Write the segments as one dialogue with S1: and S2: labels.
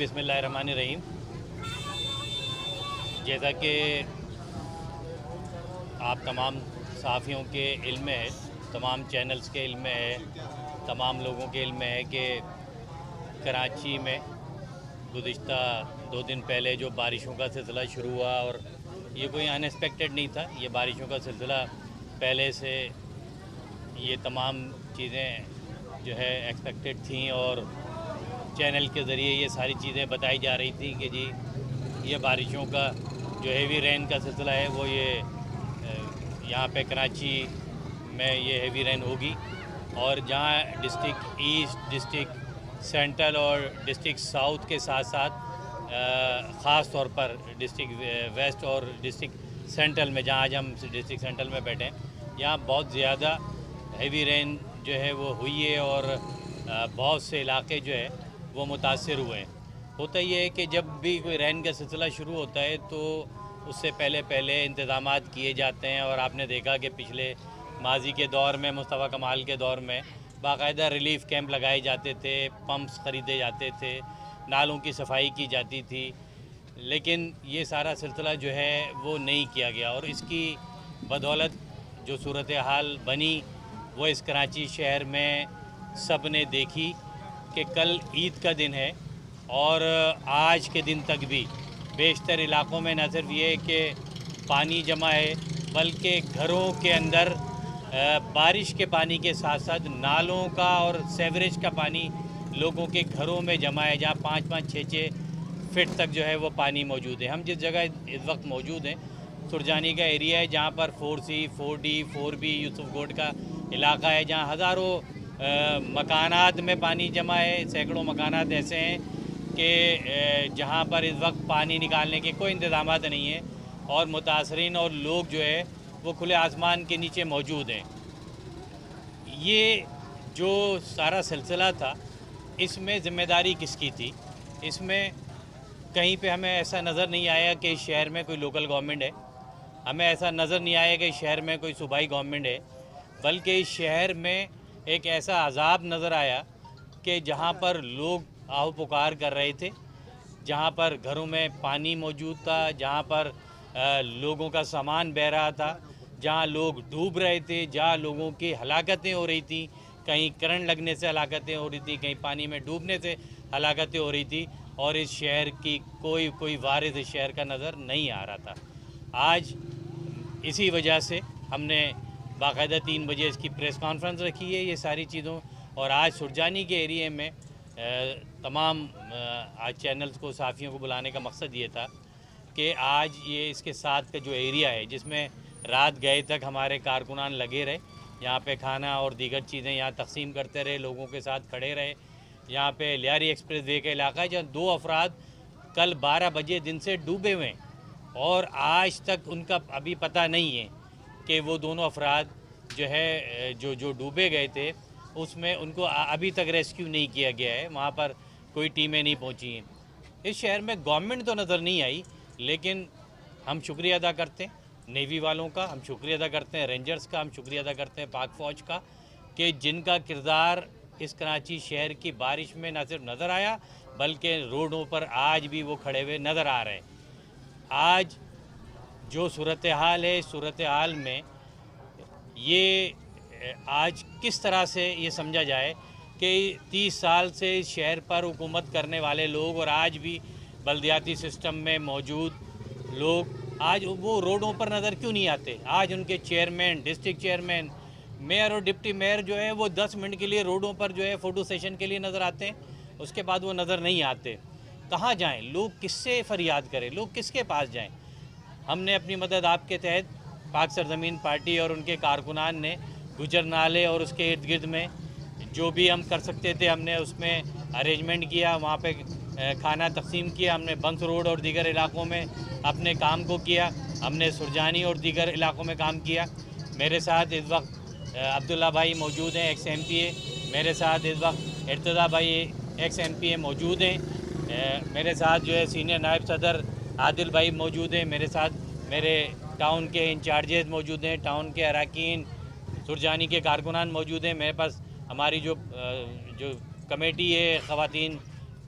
S1: बिस्मिल्लाहिर्रहमानिर्रहीम। जैसा कि आप तमाम सहाफ़ियों के इल्म में है, तमाम चैनल्स के इल्म में है, तमाम लोगों के इल्म में है कि कराची में गुज़िश्ता 2 दिन पहले जो बारिशों का सिलसिला शुरू हुआ, और ये कोई अनएक्सपेक्टेड नहीं था। ये बारिशों का सिलसिला पहले से ये तमाम चीज़ें जो है एक्सपेक्टेड थी, और चैनल के ज़रिए ये सारी चीज़ें बताई जा रही थी कि जी ये बारिशों का जो हेवी रेन का सिलसिला है वो ये यहाँ पे कराची में ये हेवी रेन होगी। और जहाँ डिस्ट्रिक्ट ईस्ट, डिस्ट्रिक्ट सेंट्रल और डिस्ट्रिक्ट साउथ के साथ साथ ख़ास तौर पर डिस्ट्रिक्ट वेस्ट और डिस्ट्रिक्ट सेंट्रल में, जहाँ आज हम डिस्ट्रिक्ट सेंट्रल में बैठे हैं, यहाँ बहुत ज़्यादा हेवी रेन जो है वो हुई है, और बहुत से इलाके जो है वो मुतासर हुए हैं। होता ये है कि जब भी कोई रेन का सिलसिला शुरू होता है तो उससे पहले इंतज़ामात किए जाते हैं, और आपने देखा कि पिछले माजी के दौर में, मुस्तफ़ा कमाल के दौर में बाकायदा रिलीफ़ कैंप लगाए जाते थे, पंप्स ख़रीदे जाते थे, नालों की सफाई की जाती थी। लेकिन ये सारा सिलसिला जो है वो नहीं किया गया, और इसकी बदौलत जो सूरत हाल बनी वो इस कराची शहर में सब ने देखी कि कल ईद का दिन है, और आज के दिन तक भी बेशतर इलाक़ों में न सिर्फ ये कि पानी जमा है, बल्कि घरों के अंदर बारिश के पानी के साथ साथ नालों का और सेवरेज का पानी लोगों के घरों में जमा है, जहाँ 5-5, 6-6 फिट तक जो है वो पानी मौजूद है। हम जिस जगह इस वक्त मौजूद हैं, सुरजानी का एरिया है, जहाँ पर 4C, 4D, 4B यूसुफगोड का इलाका है, जहाँ हज़ारों मकानात में पानी जमा है। सैकड़ों मकानात ऐसे हैं कि जहाँ पर इस वक्त पानी निकालने के कोई इंतज़ामात नहीं है, और मुतासरीन और लोग जो है वो खुले आसमान के नीचे मौजूद हैं। ये जो सारा सिलसिला था, इसमें ज़िम्मेदारी किसकी थी? इसमें कहीं पे हमें ऐसा नज़र नहीं आया कि शहर में कोई लोकल गवर्नमेंट है, हमें ऐसा नज़र नहीं आया कि शहर में कोई सूबाई गवर्नमेंट है, बल्कि इस शहर में एक ऐसा अजाब नज़र आया कि जहाँ पर लोग आहो पुकार कर रहे थे, जहाँ पर घरों में पानी मौजूद था, जहाँ पर लोगों का सामान बह रहा था, जहाँ लोग डूब रहे थे, जहाँ लोगों की हलाकतें हो रही थी, कहीं करंट लगने से हलाकतें हो रही थी, कहीं पानी में डूबने से हलाकतें हो रही थी, और इस शहर की कोई वारिस इस शहर का नज़र नहीं आ रहा था। आज इसी वजह से हमने बाकायदा 3 बजे इसकी प्रेस कॉन्फ्रेंस रखी है, ये सारी चीज़ों। और आज सुरजानी के एरिए में तमाम आज चैनल्स को, सहाफ़ियों को बुलाने का मकसद ये था कि आज ये इसके साथ का जो एरिया है, जिसमें रात गए तक हमारे कारकुनान लगे रहे, यहाँ पे खाना और दीगर चीज़ें यहाँ तकसीम करते रहे, लोगों के साथ खड़े रहे। यहाँ पे लियारी एक्सप्रेस वे का इलाका है, जहाँ 2 अफराद कल 12 बजे दिन से डूबे हुए हैं, और आज तक उनका अभी पता नहीं है कि वो दोनों अफराद जो है जो डूबे गए थे, उसमें उनको अभी तक रेस्क्यू नहीं किया गया है। वहाँ पर कोई टीमें नहीं पहुँची हैं। इस शहर में गवर्नमेंट तो नज़र नहीं आई, लेकिन हम शुक्रिया अदा करते हैं नेवी वालों का, हम शुक्रिया अदा करते हैं रेंजर्स का, हम शुक्रिया अदा करते हैं पाक फ़ौज का, कि जिनका किरदार इस कराची शहर की बारिश में न सिर्फ नज़र आया, बल्कि रोडों पर आज भी वो खड़े हुए नज़र आ रहे हैं। आज जो सूरत हाल है, सूरत हाल में ये आज किस तरह से ये समझा जाए कि 30 साल से इस शहर पर हुकूमत करने वाले लोग, और आज भी बल्दियाती सिस्टम में मौजूद लोग, आज वो रोडों पर नज़र क्यों नहीं आते? आज उनके चेयरमैन, डिस्ट्रिक्ट चेयरमैन, मेयर और डिप्टी मेयर जो है वो 10 मिनट के लिए रोडों पर जो है फ़ोटो सेशन के लिए नज़र आते हैं, उसके बाद वो नज़र नहीं आते। कहाँ जाएं लोग? किससे फ़रियाद करें? लोग किसके पास जाएं? हमने अपनी मदद आपके तहत पाक सरजमीन पार्टी और उनके कारकुनान ने गुजर नाले और उसके इर्द गिर्द में जो भी हम कर सकते थे हमने उसमें अरेंजमेंट किया, वहाँ पे खाना तकसीम किया, हमने बंस रोड और दीगर इलाक़ों में अपने काम को किया, हमने सुरजानी और दीगर इलाक़ों में काम किया। मेरे साथ इस वक्त अब्दुल्ला भाई मौजूद हैं, एक्स MPA। मेरे साथ इस वक्त इर्तज़ा भाई एक्स MPA मौजूद हैं। मेरे साथ जो है सीनियर नायब सदर आदिल भाई मौजूद हैं। मेरे साथ मेरे टाउन के इंचार्जेस मौजूद हैं, टाउन के अरकान, सुरजानी के कारकुनान मौजूद हैं। मेरे पास हमारी जो कमेटी है ख़वातीन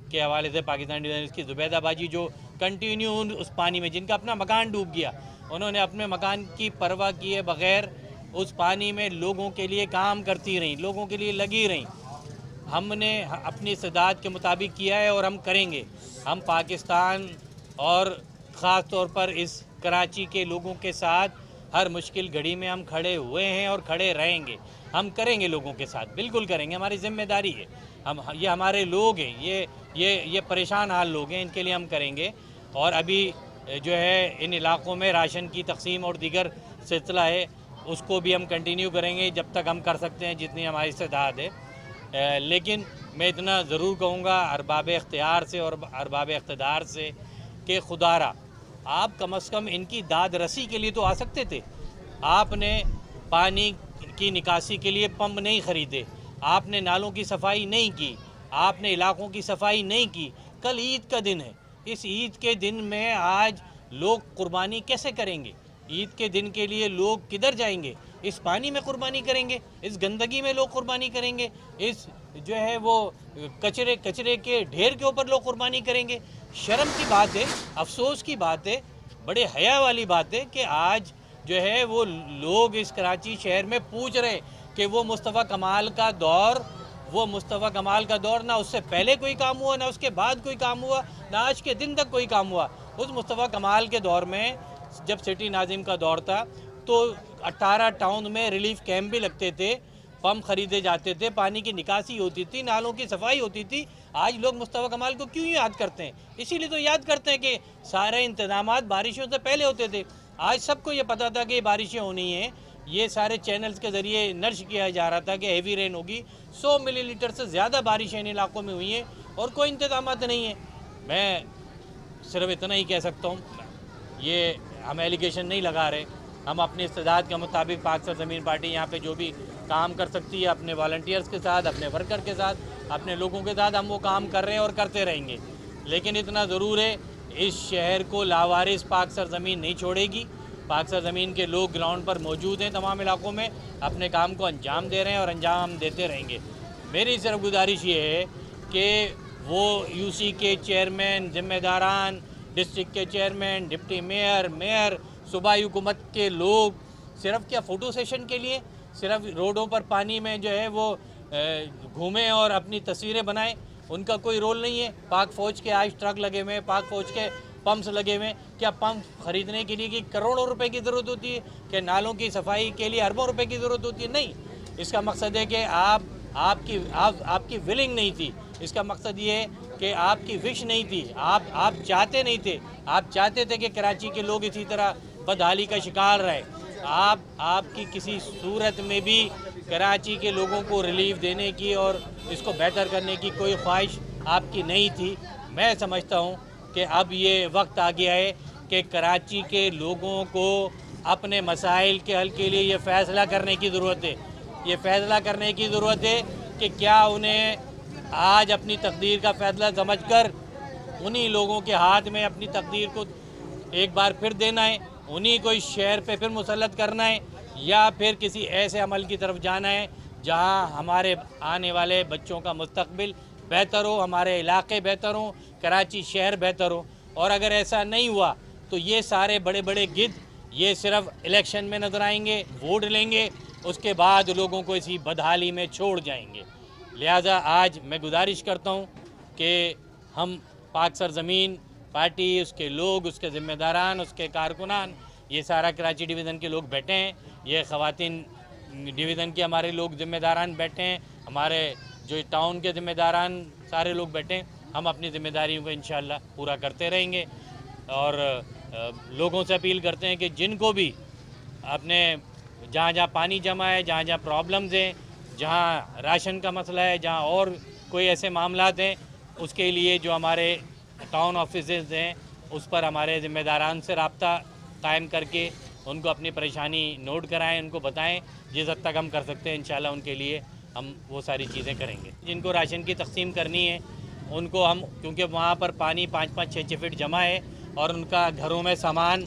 S1: के हवाले से पाकिस्तान डिफेंस की जुबैदाबाजी जो कंटिन्यू उस पानी में, जिनका अपना मकान डूब गया, उन्होंने अपने मकान की परवाह किए बगैर उस पानी में लोगों के लिए काम करती रहीं, लोगों के लिए लगी रहीं। हमने अपनी इस्तेदाद के मुताबिक किया है और हम करेंगे। हम पाकिस्तान और ख़ास तौर पर इस कराची के लोगों के साथ हर मुश्किल घड़ी में हम खड़े हुए हैं और खड़े रहेंगे। हम करेंगे लोगों के साथ, बिल्कुल करेंगे, हमारी जिम्मेदारी है। ये हमारे लोग हैं, ये परेशान हाल लोग हैं, इनके लिए हम करेंगे। और अभी जो है इन इलाक़ों में राशन की तकसीम और दीगर सिलसिला है, उसको भी हम कंटिन्यू करेंगे जब तक हम कर सकते हैं, जितनी हमारी इस्तेदाद है। लेकिन मैं इतना ज़रूर कहूँगा अरबाब इख्तियार से और अरबाब इक़्तिदार से कि खुदारा आप कम से कम इनकी दाद रसी के लिए तो आ सकते थे। आपने पानी की निकासी के लिए पंप नहीं ख़रीदे, आपने नालों की सफाई नहीं की, आपने इलाक़ों की सफाई नहीं की। कल ईद का दिन है, इस ईद के दिन में आज लोग कुर्बानी कैसे करेंगे? ईद के दिन के लिए लोग किधर जाएंगे? इस पानी में कुर्बानी करेंगे, इस गंदगी में लोग कुर्बानी करेंगे, इस जो है वो कचरे के ढेर के ऊपर लोग कुर्बानी करेंगे। शर्म की बात है, अफसोस की बात है, बड़े हया वाली बात है कि आज जो है वो लोग इस कराची शहर में पूछ रहे कि वो मुस्तफ़ा कमाल का दौर ना उससे पहले कोई काम हुआ, ना उसके बाद कोई काम हुआ, ना आज के दिन तक कोई काम हुआ। उस मुस्तफ़ा कमाल के दौर में जब सिटी नाजिम का दौर था तो 18 टाउन में रिलीफ कैंप भी लगते थे, पंप खरीदे जाते थे, पानी की निकासी होती थी, नालों की सफाई होती थी। आज लोग मुस्तफ़ा कमाल को क्यों याद करते हैं? इसीलिए तो याद करते हैं कि सारे इंतजामात बारिशों से पहले होते थे। आज सबको ये पता था कि बारिशें होनी हैं, ये सारे चैनल्स के ज़रिए नर्श किया जा रहा था कि हेवी रेन होगी। 100 मिलीलीटर से ज़्यादा बारिशें इन इलाकों में हुई हैं और कोई इंतजामात नहीं है। मैं सिर्फ इतना ही कह सकता हूँ, ये हम एलिगेशन नहीं लगा रहे, हम अपनी इस्तेदाद के मुताबिक पाक सरज़मीन पार्टी यहाँ पे जो भी काम कर सकती है अपने वॉलंटियर्स के साथ, अपने वर्कर के साथ, अपने लोगों के साथ हम वो काम कर रहे हैं और करते रहेंगे। लेकिन इतना ज़रूर है, इस शहर को लावारिस पाक सरज़मीन नहीं छोड़ेगी। पाक सरज़मीन के लोग ग्राउंड पर मौजूद हैं, तमाम इलाकों में अपने काम को अंजाम दे रहे हैं और अंजाम देते रहेंगे। मेरी सिर्फ गुजारिश ये है कि वो यूसी के चेयरमैन, ज़िम्मेदारान, डिस्ट्रिक्ट के चेयरमैन, डिप्टी मेयर, सूबाई हुकूमत के लोग सिर्फ क्या फ़ोटो सेशन के लिए सिर्फ रोडों पर पानी में जो है वो घूमें और अपनी तस्वीरें बनाएं, उनका कोई रोल नहीं है। पाक फ़ौज के आज ट्रक लगे हुए हैं, पाक फ़ौज के पंप्स लगे हुए हैं। क्या पंप ख़रीदने के लिए कि करोड़ों रुपए की ज़रूरत होती है? कि नालों की सफाई के लिए अरबों रुपए की ज़रूरत होती है? नहीं, इसका मकसद है कि आपकी विलिंग नहीं थी। इसका मकसद ये है कि आपकी विश नहीं थी, आप चाहते नहीं थे। आप चाहते थे कि कराची के लोग इसी तरह बदहाली का शिकार रहे। आपकी किसी सूरत में भी कराची के लोगों को रिलीफ देने की और इसको बेहतर करने की कोई ख्वाहिश आपकी नहीं थी। मैं समझता हूँ कि अब ये वक्त आ गया है कि कराची के लोगों को अपने मसाइल के हल के लिए ये फ़ैसला करने की ज़रूरत है। ये फ़ैसला करने की ज़रूरत है कि क्या उन्हें आज अपनी तकदीर का फ़ैसला समझकर उन्हीं लोगों के हाथ में अपनी तकदीर को एक बार फिर देना है, उन्हीं को इस शहर पे फिर मुसल्लत करना है, या फिर किसी ऐसे अमल की तरफ जाना है जहां हमारे आने वाले बच्चों का मुस्तकबिल बेहतर हो, हमारे इलाके बेहतर हों, कराची शहर बेहतर हो। और अगर ऐसा नहीं हुआ तो ये सारे बड़े बड़े गिद्ध ये सिर्फ इलेक्शन में नज़र आएंगे, वोट लेंगे, उसके बाद लोगों को इसी बदहाली में छोड़ जाएंगे। लिहाजा आज मैं गुजारिश करता हूँ कि हम पाक सरज़मीन पार्टी, उसके लोग, उसके ज़िम्मेदारान, उसके कारकुनान, ये सारा कराची डिवीज़न के लोग बैठे हैं, ये ख़वातीन डिवीज़न के हमारे लोग ज़िम्मेदारान बैठे हैं, हमारे जो टाउन के ज़िम्मेदारान सारे लोग बैठे हैं। हम अपनी ज़िम्मेदारियों को इंशाअल्लाह पूरा करते रहेंगे और लोगों से अपील करते हैं कि जिनको भी अपने जहाँ जहाँ पानी जमा है, जहाँ जहाँ प्रॉब्लम्स हैं, जहाँ राशन का मसला है, जहाँ और कोई ऐसे मामलात हैं, उसके लिए जो हमारे टाउन ऑफिसेज हैं उस पर हमारे ज़िम्मेदारान से रब्ता कायम करके उनको अपनी परेशानी नोट कराएं, उनको बताएं। जिस हद तक हम कर सकते हैं इंशाल्लाह उनके लिए हम वो सारी चीज़ें करेंगे। जिनको राशन की तकसीम करनी है उनको हम, क्योंकि वहाँ पर पानी 5-5, 6-6 फीट जमा है और उनका घरों में सामान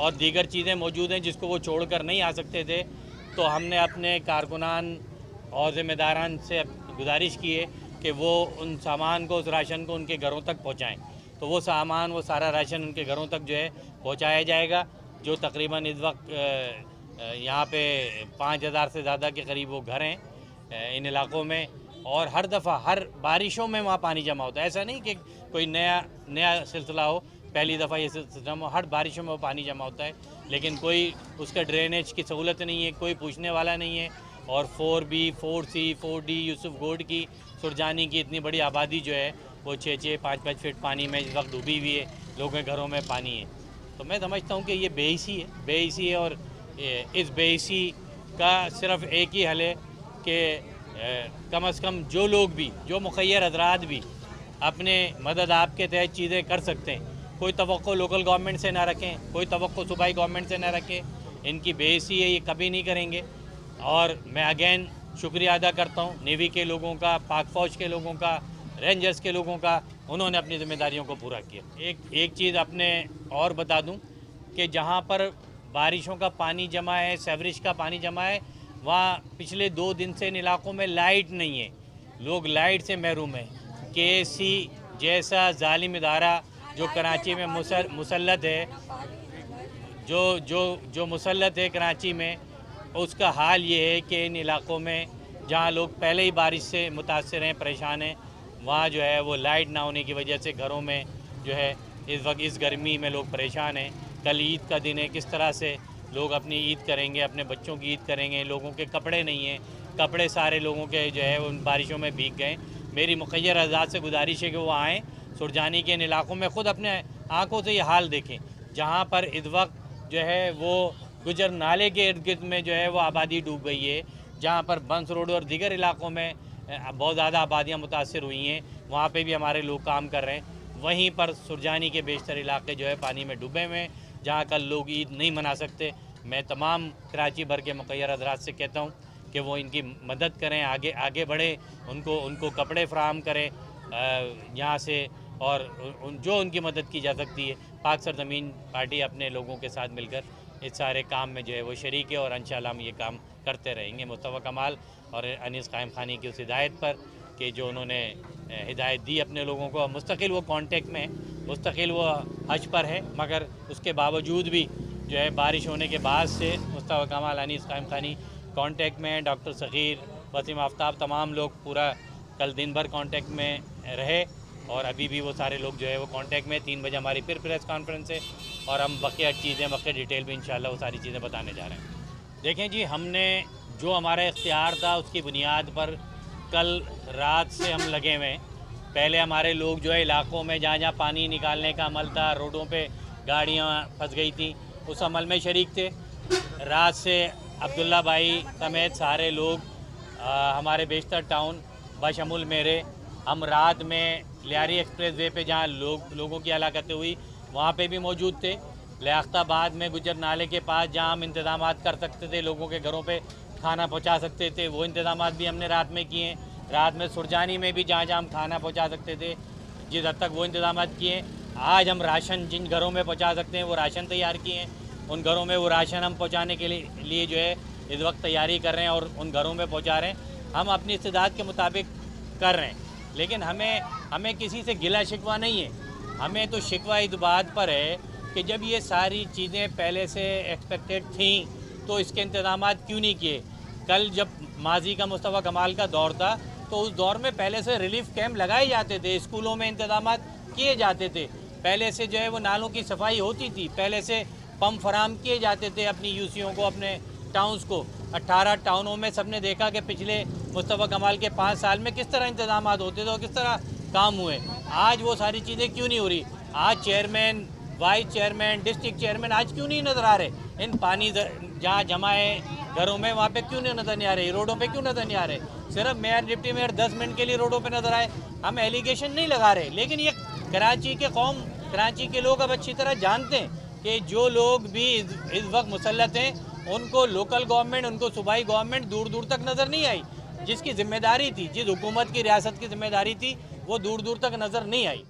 S1: और दीगर चीज़ें मौजूद हैं जिसको वो छोड़ कर नहीं आ सकते थे, तो हमने अपने कारकुनान और ज़िम्मेदारान से गुजारिश की है कि वो उन सामान को, उस राशन को उनके घरों तक पहुँचाएँ। तो वो सामान, वो सारा राशन उनके घरों तक जो है पहुँचाया जाएगा। जो तकरीबन इस वक्त यहाँ पे 5000 से ज़्यादा के करीब वो घर हैं इन इलाक़ों में, और हर दफ़ा हर बारिशों में वहाँ पानी जमा होता है। ऐसा नहीं कि कोई नया सिलसिला हो, पहली दफ़ा ये सिलसिला हो, हर बारिशों में वो पानी जमा होता है, लेकिन कोई उसका ड्रेनेज की सहूलत नहीं है, कोई पूछने वाला नहीं है। और 4B, 4C, 4D, यूसुफ गोड की, सुरजानी की इतनी बड़ी आबादी जो है वो 6-6, 5-5 फीट पानी में इस वक्त डूबी हुई है, लोगों के घरों में पानी है। तो मैं समझता हूँ कि ये बेहिसी है और इस बेहिसी का सिर्फ एक ही हल है कि कम से कम जो लोग भी, जो मुखय्यर हजरात भी अपने मदद आपके तहत चीज़ें कर सकते हैं, कोई तवक्को लोकल गवर्नमेंट से ना रखें, कोई तवक्को सूबाई गवर्नमेंट से ना रखें। इनकी बेहिसी है, ये कभी नहीं करेंगे। और मैं अगेन शुक्रिया अदा करता हूँ नेवी के लोगों का, पाक फ़ौज के लोगों का, रेंजर्स के लोगों का, उन्होंने अपनी जिम्मेदारियों को पूरा किया। एक चीज़ अपने और बता दूं कि जहां पर बारिशों का पानी जमा है, सेवरेज का पानी जमा है, वहाँ पिछले 2 दिन से इन इलाकों में लाइट नहीं है, लोग लाइट से महरूम हैं। KSC जैसा जालिम इदारा जो कराची में मुसल्लत है, जो मुसल्लत है कराची में, उसका हाल ये है कि इन इलाकों में जहाँ लोग पहले ही बारिश से मुतासर हैं, परेशान हैं, वहाँ जो है वो लाइट ना होने की वजह से घरों में जो है इस वक्त इस गर्मी में लोग परेशान हैं। कल ईद का दिन है, किस तरह से लोग अपनी ईद करेंगे, अपने बच्चों की ईद करेंगे। लोगों के कपड़े नहीं हैं, कपड़े सारे लोगों के जो है उन बारिशों में भीग गए। मेरी मुखय्यर आज़ाद से गुजारिश है कि वो आएँ, सुरजानी के इन इलाकों में ख़ुद अपने आँखों से ये हाल देखें, जहाँ पर इस वक्त जो है वो गुजर नाले के इर्द गिर्द में जो है वो आबादी डूब गई है, जहाँ पर बंस रोड और दीगर इलाकों में बहुत ज़्यादा आबादियाँ मुतासर हुई हैं, वहाँ पे भी हमारे लोग काम कर रहे हैं। वहीं पर सुरजानी के बेशतर इलाके जो है पानी में डूबे हुए हैं, जहाँ कल लोग ईद नहीं मना सकते। मैं तमाम कराची भर के मुखय्यर हज़रात से कहता हूँ कि वो इनकी मदद करें, आगे बढ़े, उनको कपड़े फराहम करें यहाँ से, और जो उनकी मदद की जा सकती है। पाक सरजमीन पार्टी अपने लोगों के साथ मिलकर इस सारे काम में जो है वो शरीक है, और इंशाअल्लाह हम ये काम करते रहेंगे। मुस्तफ़ा कमाल और अनीस कायम खानी की उस हिदायत पर कि जो उन्होंने हिदायत दी अपने लोगों को, मुस्तकिल वो कांटेक्ट में है, मुस्तकिल वो हज पर है, मगर उसके बावजूद भी जो है बारिश होने के बाद से मुस्तफ़ा कमाल, अनीस कायम खानी कांटेक्ट में, डॉक्टर सग़ीर, वसीम आफ्ताब, तमाम लोग पूरा कल दिन भर कांटेक्ट में रहे, और अभी भी वो सारे लोग जो है वो कांटेक्ट में। 3 बजे हमारी फिर प्रेस कॉन्फ्रेंस है, और हम बकिया चीज़ें, बकिया डिटेल भी इंशाल्लाह वो सारी चीज़ें बताने जा रहे हैं। देखें जी, हमने जो हमारा इख्तियार था उसकी बुनियाद पर कल रात से हम लगे हुए हैं। पहले हमारे लोग जो है इलाकों में जहाँ पानी निकालने का अमल था, रोडों पे गाड़ियाँ फंस गई थी, उस अमल में शरीक थे। रात से अब्दुल्ला भाई समेत सारे लोग हमारे बेशतर टाउन बशमुल मेरे, हम रात में लियारी एक्सप्रेस वे पे जहाँ लोगों की हलाकतें हुई वहाँ पे भी मौजूद थे। लियाकताबाद में गुजर नाले के पास जहाँ हम इंतज़ाम कर सकते थे, लोगों के घरों पे खाना पहुँचा सकते थे, वो इंतज़ाम भी हमने रात में किए। रात में सुरजानी में भी जहाँ हम खाना पहुँचा सकते थे, जिस हद तक वो इंतज़ाम किए। आज हम राशन जिन घरों में पहुँचा सकते हैं वो राशन तैयार किए हैं, उन घरों में वो राशन हम पहुँचाने के लिए जो है इस वक्त तैयारी कर रहे हैं और उन घरों में पहुँचा रहे हैं। हम अपनी इस्तेदाद के मुताबिक कर रहे हैं, लेकिन हमें किसी से गिला शिकवा नहीं है। हमें तो शिकवा इस बात पर है कि जब ये सारी चीज़ें पहले से एक्सपेक्टेड थी तो इसके इंतज़ाम क्यों नहीं किए। कल जब माजी का मुस्तफ़ा कमाल का दौर था तो उस दौर में पहले से रिलीफ कैंप लगाए जाते थे, स्कूलों में इंतज़ाम किए जाते थे, पहले से जो है वो नालों की सफाई होती थी, पहले से पंप फराम किए जाते थे अपनी यूसियों को, अपने टाउन्स को। 18 टाउनों में सबने देखा कि पिछले मुस्तफ़ा कमाल के 5 साल में किस तरह इंतज़ाम होते थे और किस तरह काम हुए। आज वो सारी चीज़ें क्यों नहीं हो रही। आज chairman, vice chairman, district chairman आज क्यों नहीं नज़र आ रहे। इन पानी जहाँ जमा है घरों में वहाँ पे क्यों नहीं नज़र नहीं आ रहे, रोडों पे क्यों नज़र नहीं आ रहे। सिर्फ मेयर, डिप्टी मेयर 10 मिनट के लिए रोडों पे नज़र आए, हम एलिगेशन नहीं लगा रहे। लेकिन ये कराची के लोग अब अच्छी तरह जानते हैं कि जो लोग भी इस वक्त मुसल्लत हैं उनको लोकल गवर्नमेंट, उनको सूबाई गवर्नमेंट दूर दूर तक नज़र नहीं आई। जिसकी जिम्मेदारी थी, जिस हुकूमत की, रियासत की जिम्मेदारी थी, वो दूर दूर तक नज़र नहीं आई।